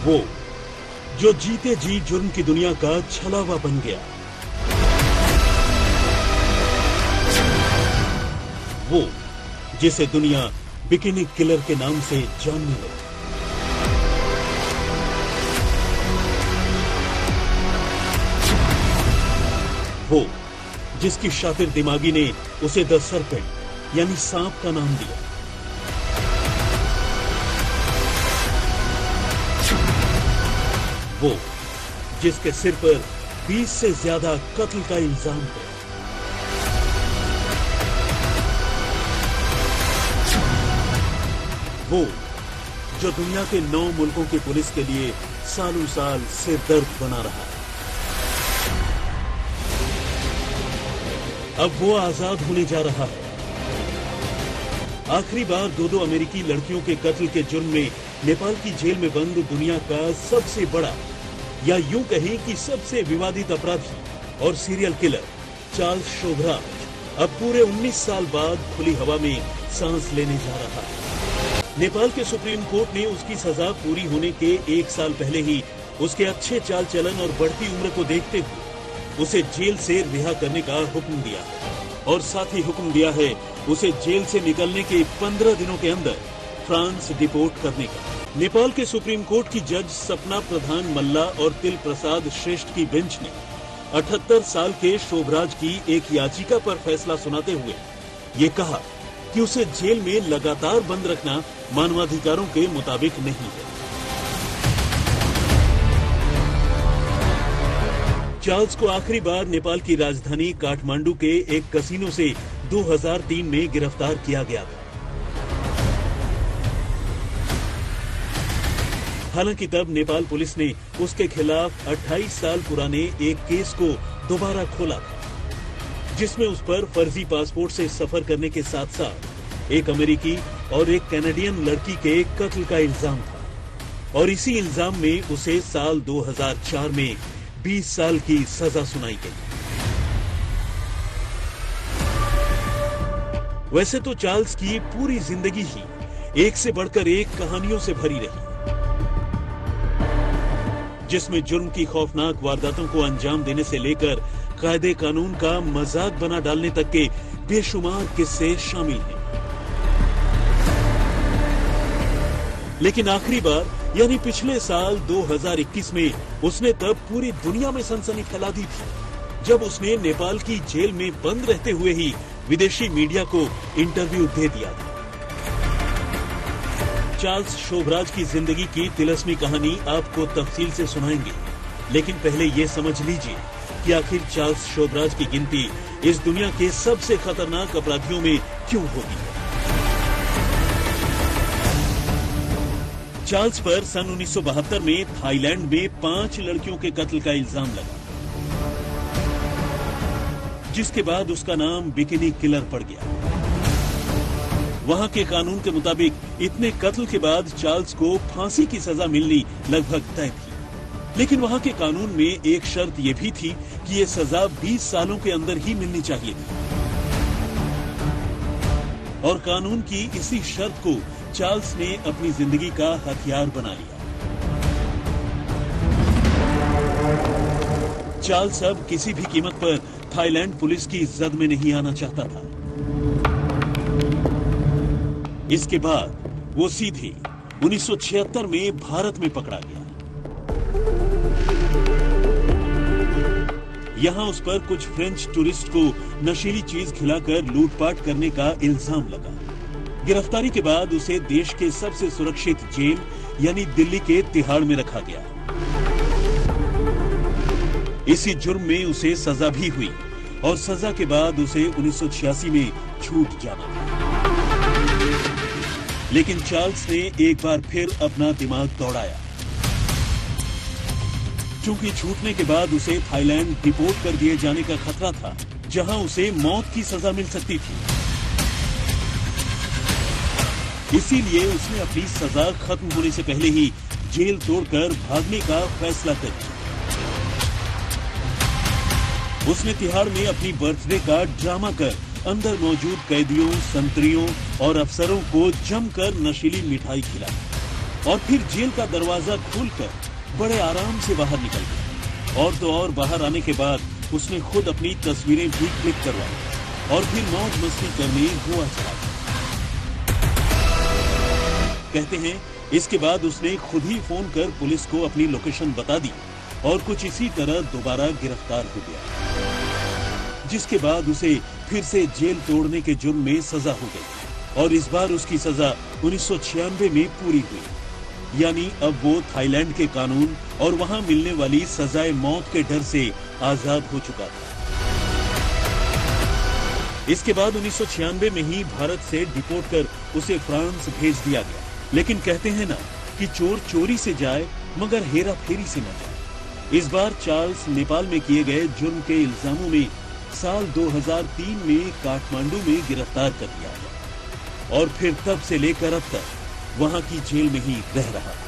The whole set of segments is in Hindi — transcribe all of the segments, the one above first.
वो जो जीते जी जुर्म की दुनिया का छलावा बन गया, वो जिसे दुनिया बिकिनी किलर के नाम से जानने लगी। वो जिसकी शातिर दिमागी ने उसे द सरपेंट यानी सांप का नाम दिया। वो जिसके सिर पर 20 से ज्यादा कत्ल का इल्जाम है। वो जो दुनिया के 9 मुल्कों की पुलिस के लिए सालों साल सिर दर्द बना रहा है। अब वो आजाद होने जा रहा है। आखिरी बार दो अमेरिकी लड़कियों के कत्ल के जुर्म में नेपाल की जेल में बंद दुनिया का सबसे बड़ा या यूं कहें कि सबसे विवादित अपराधी और सीरियल किलर चार्ल्स शोभराज अब पूरे 19 साल बाद खुली हवा में सांस लेने जा रहा है। नेपाल के सुप्रीम कोर्ट ने उसकी सजा पूरी होने के 1 साल पहले ही उसके अच्छे चाल चलन और बढ़ती उम्र को देखते हुए उसे जेल से रिहा करने का हुक्म दिया है और साथ ही हुक्म दिया है उसे जेल से निकलने के 15 दिनों के अंदर फ्रांस डिपोर्ट करने का। नेपाल के सुप्रीम कोर्ट की जज सपना प्रधान मल्ला और तिल प्रसाद श्रेष्ठ की बेंच ने 78 साल के शोभराज की एक याचिका पर फैसला सुनाते हुए ये कहा कि उसे जेल में लगातार बंद रखना मानवाधिकारों के मुताबिक नहीं है। चार्ल्स को आखिरी बार नेपाल की राजधानी काठमांडू के एक कसिनो से 2003 में गिरफ्तार किया गया था। हालांकि तब नेपाल पुलिस ने उसके खिलाफ 28 साल पुराने एक केस को दोबारा खोला था, जिसमें उस पर फर्जी पासपोर्ट से सफर करने के साथ साथ एक अमेरिकी और एक कैनेडियन लड़की के कत्ल का इल्जाम था और इसी इल्जाम में उसे साल 2004 में 20 साल की सजा सुनाई गई। वैसे तो चार्ल्स की पूरी जिंदगी ही एक से बढ़कर एक कहानियों से भरी रही, जिसमें जुर्म की खौफनाक वारदातों को अंजाम देने से लेकर कायदे कानून का मजाक बना डालने तक के बेशुमार किस्से शामिल हैं। लेकिन आखिरी बार यानी पिछले साल 2021 में उसने तब पूरी दुनिया में सनसनी फैला दी थी, जब उसने नेपाल की जेल में बंद रहते हुए ही विदेशी मीडिया को इंटरव्यू दे दिया था। चार्ल्स शोभराज की जिंदगी की तिलस्मी कहानी आपको तफसील से सुनाएंगे, लेकिन पहले ये समझ लीजिए कि आखिर चार्ल्स शोभराज की गिनती इस दुनिया के सबसे खतरनाक अपराधियों में क्यों होती है। चार्ल्स पर सन 1972 में थाईलैंड में 5 लड़कियों के कत्ल का इल्जाम लगा, जिसके बाद उसका नाम बिकिनी किलर पड़ गया। वहां के कानून के मुताबिक इतने कत्ल के बाद चार्ल्स को फांसी की सजा मिलनी लगभग तय थी, लेकिन वहां के कानून में एक शर्त यह भी थी कि ये सजा 20 सालों के अंदर ही मिलनी चाहिए थी और कानून की इसी शर्त को चार्ल्स ने अपनी जिंदगी का हथियार बना लिया। चार्ल्स अब किसी भी कीमत पर थाईलैंड पुलिस की जद में नहीं आना चाहता था। इसके बाद वो सीधे 1976 में भारत में पकड़ा गया। यहां उस पर कुछ फ्रेंच टूरिस्ट को नशीली चीज खिलाकर लूटपाट करने का इल्जाम लगा। गिरफ्तारी के बाद उसे देश के सबसे सुरक्षित जेल यानी दिल्ली के तिहाड़ में रखा गया। इसी जुर्म में उसे सजा भी हुई और सजा के बाद उसे 1986 में छूट जाना था। लेकिन चार्ल्स ने एक बार फिर अपना दिमाग दौड़ाया। चूंकि छूटने के बाद उसे थाईलैंड डिपोर्ट कर दिए जाने का खतरा था, जहां उसे मौत की सजा मिल सकती थी। इसीलिए उसने अपनी सजा खत्म होने से पहले ही जेल तोड़कर भागने का फैसला कर लिया। उसने तिहाड़ में अपनी बर्थडे का ड्रामा कर अंदर मौजूद कैदियों, संतरियों और अफसरों को जमकर नशीली मिठाई खिलाई और फिर जेल का दरवाजा खोलकर बड़े आराम से बाहर निकल गया। और तो और बाहर आने के बाद उसने खुद अपनी तस्वीरें भी क्लिक करवाई और फिर मौज मस्ती करने गोवा चला गया। कहते हैं इसके बाद उसने खुद ही फोन कर पुलिस को अपनी लोकेशन बता दी और कुछ इसी तरह दोबारा गिरफ्तार हो गया, जिसके बाद उसे फिर से जेल तोड़ने के जुर्म में सजा हो गई और इस बार उसकी सजा 1996 में पूरी हुई। यानी अब वो थाईलैंड के कानून और वहां मिलने वाली सजाए मौत के डर से आजाद हो चुका था। इसके बाद 1996 में ही भारत से डिपोर्ट कर उसे फ्रांस भेज दिया गया। लेकिन कहते हैं ना कि चोर चोरी से जाए मगर हेरा फेरी से न जाए। इस बार चार्ल्स नेपाल में किए गए जुर्म के इल्जामों में साल 2003 में काठमांडू में गिरफ्तार कर लिया गया और फिर तब से लेकर अब तक वहां की जेल में ही रह रहा है।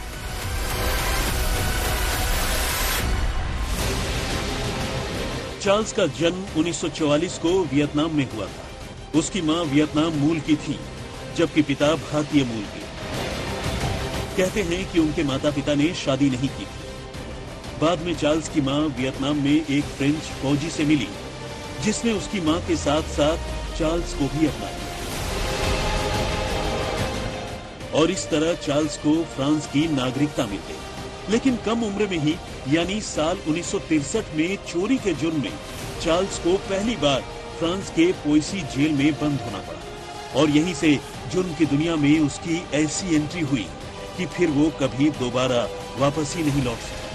चार्ल्स का जन्म 1944 को वियतनाम में हुआ था। उसकी मां वियतनाम मूल की थी जबकि पिता भारतीय मूल के। कहते हैं कि उनके माता पिता ने शादी नहीं की थी। बाद में चार्ल्स की मां वियतनाम में एक फ्रेंच फौजी से मिली जिसने उसकी मां के साथ साथ चार्ल्स को भी अपना लिया और इस तरह चार्ल्स को फ्रांस की नागरिकता मिल गई। लेकिन कम उम्र में ही यानी साल 1963 में चोरी के जुर्म में चार्ल्स को पहली बार फ्रांस के पोइसी जेल में बंद होना पड़ा और यहीं से जुर्म की दुनिया में उसकी ऐसी एंट्री हुई कि फिर वो कभी दोबारा वापस ही नहीं लौट सका।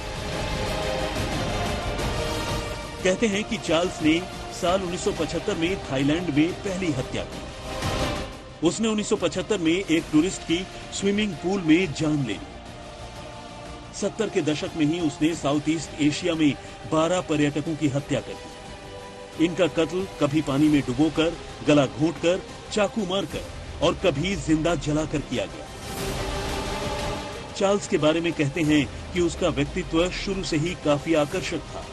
कहते हैं कि चार्ल्स ने साल 1975 में थाईलैंड में पहली हत्या की। उसने 1975 में एक टूरिस्ट की स्विमिंग पूल में जान ले ली। 70 के दशक में ही उसने साउथ ईस्ट एशिया में 12 पर्यटकों की हत्या कर दी। इनका कत्ल कभी पानी में डुबोकर, गला घोंटकर, चाकू मारकर और कभी जिंदा जलाकर किया गया। चार्ल्स के बारे में कहते हैं कि उसका व्यक्तित्व शुरू से ही काफी आकर्षक था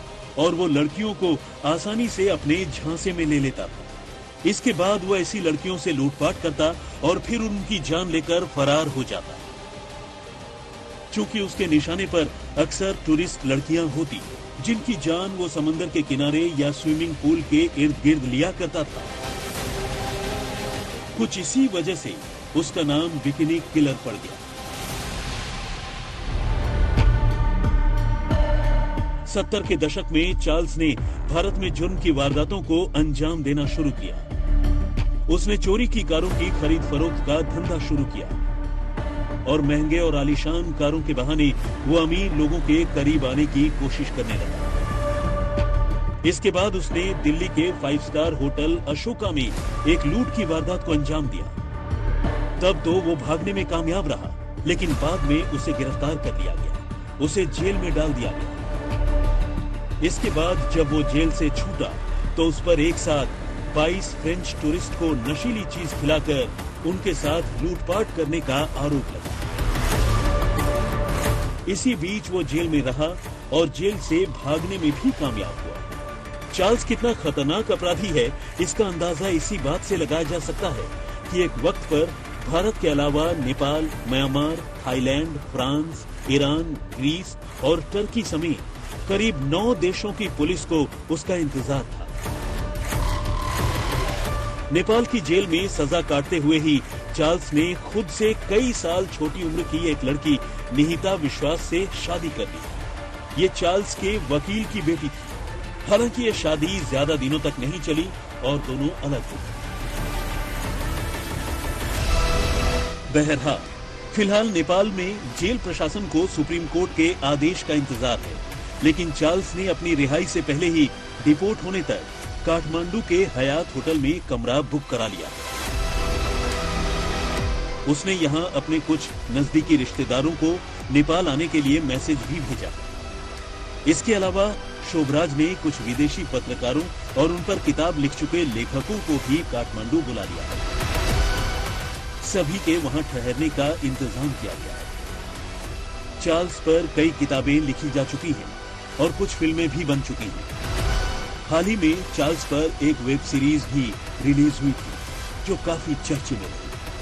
और वो लड़कियों को आसानी से अपने झांसे में ले लेता था। इसके बाद वो ऐसी लड़कियों से लूटपाट करता और फिर उनकी जान लेकर फरार हो जाता। चूंकि उसके निशाने पर अक्सर टूरिस्ट लड़कियां होती जिनकी जान वो समंदर के किनारे या स्विमिंग पूल के इर्द गिर्द लिया करता था। कुछ इसी वजह से उसका नाम बिकिनी किलर पड़ गया। 70 के दशक में चार्ल्स ने भारत में जुर्म की वारदातों को अंजाम देना शुरू किया। उसने चोरी की कारों की खरीद फरोख्त का धंधा शुरू किया और महंगे और आलीशान कारों के बहाने वो अमीर लोगों के करीब आने की कोशिश करने लगा। इसके बाद उसने दिल्ली के 5 स्टार होटल अशोका में एक लूट की वारदात को अंजाम दिया। तब तो वो भागने में कामयाब रहा, लेकिन बाद में उसे गिरफ्तार कर लिया गया। उसे जेल में डाल दिया गया। इसके बाद जब वो जेल से छूटा तो उस पर एक साथ 22 फ्रेंच टूरिस्ट को नशीली चीज खिलाकर उनके साथ लूटपाट करने का आरोप लगा। इसी बीच वो जेल में रहा और जेल से भागने में भी कामयाब हुआ। चार्ल्स कितना खतरनाक अपराधी है इसका अंदाजा इसी बात से लगाया जा सकता है कि एक वक्त पर भारत के अलावा Nepal, Myanmar, Thailand, France, Iran, Greece और टर्की समेत करीब 9 देशों की पुलिस को उसका इंतजार था। नेपाल की जेल में सजा काटते हुए ही चार्ल्स ने खुद से कई साल छोटी उम्र की एक लड़की निहिता विश्वास से शादी कर ली। ये चार्ल्स के वकील की बेटी थी। हालांकि ये शादी ज्यादा दिनों तक नहीं चली और दोनों अलग हो गए। बहरहाल फिलहाल नेपाल में जेल प्रशासन को सुप्रीम कोर्ट के आदेश का इंतजार है, लेकिन चार्ल्स ने अपनी रिहाई से पहले ही डिपोर्ट होने तक काठमांडू के हयात होटल में कमरा बुक करा लिया। उसने यहां अपने कुछ नजदीकी रिश्तेदारों को नेपाल आने के लिए मैसेज भी भेजा। इसके अलावा शोभराज ने कुछ विदेशी पत्रकारों और उन पर किताब लिख चुके लेखकों को भी काठमांडू बुला लिया है। सभी के वहां ठहरने का इंतजाम किया गया है। चार्ल्स पर कई किताबें लिखी जा चुकी हैं और कुछ फिल्में भी बन चुकी हैं। हाल ही में चार्ल्स पर एक वेब सीरीज भी रिलीज हुई थी जो काफी चर्चे में रही।